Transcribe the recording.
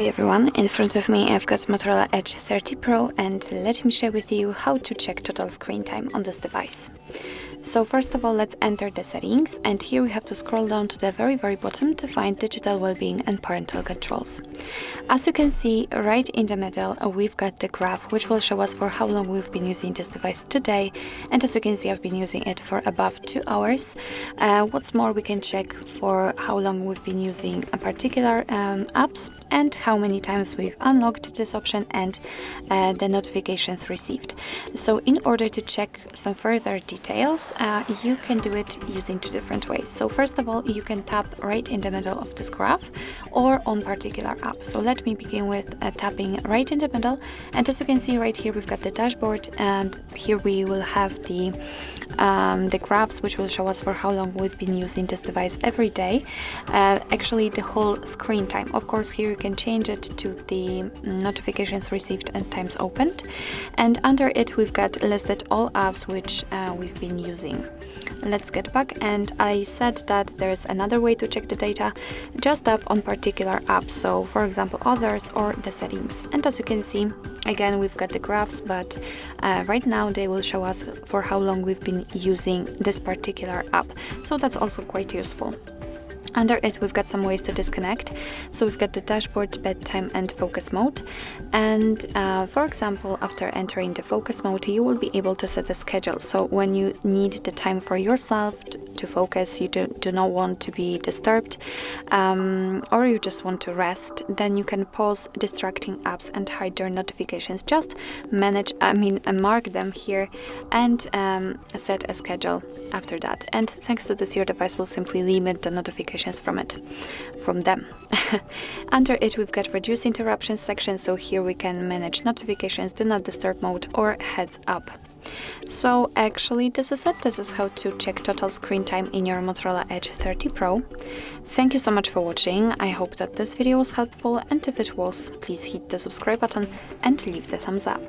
everyone, in front of me I've got Motorola Edge 30 Pro and let me share with you how to check total screen time on this device. So first of all, let's enter the settings, and here we have to scroll down to the very bottom to find digital well-being and parental controls. As you can see right in the middle, we've got the graph which will show us for how long we've been using this device today, and as you can see I've been using it for above 2 hours. What's more, we can check for how long we've been using a particular apps and how many times we've unlocked this option and the notifications received. So in order to check some further details, you can do it using 2 different ways. So first of all, you can tap right in the middle of this graph or on particular app. So let me begin with tapping right in the middle, and as you can see right here we've got the dashboard, and here we will have the graphs which will show us for how long we've been using this device every day, actually the whole screen time. Of course, here you can change it to the notifications received and times opened, and under it we've got listed all apps which we've been using. Let's get back, and I said that there's another way to check the data. Just tap on particular apps, so for example others or the settings, and as you can see again we've got the graphs, but right now they will show us for how long we've been using this particular app, so that's also quite useful. Under it we've got some ways to disconnect, so we've got the dashboard, bedtime and focus mode, and for example after entering the focus mode you will be able to set a schedule. So when you need the time for yourself to focus, you do not want to be disturbed, or you just want to rest, then you can pause distracting apps and hide their notifications. Just mark them here and set a schedule after that, and thanks to this your device will simply limit the notifications from them. Under it we've got reduce interruptions section, so here we can manage notifications, do not disturb mode or heads up. So actually this is it. This is how to check total screen time in your Motorola Edge 30 Pro. Thank you so much for watching. I hope that this video was helpful, and if it was, please hit the subscribe button and leave the thumbs up.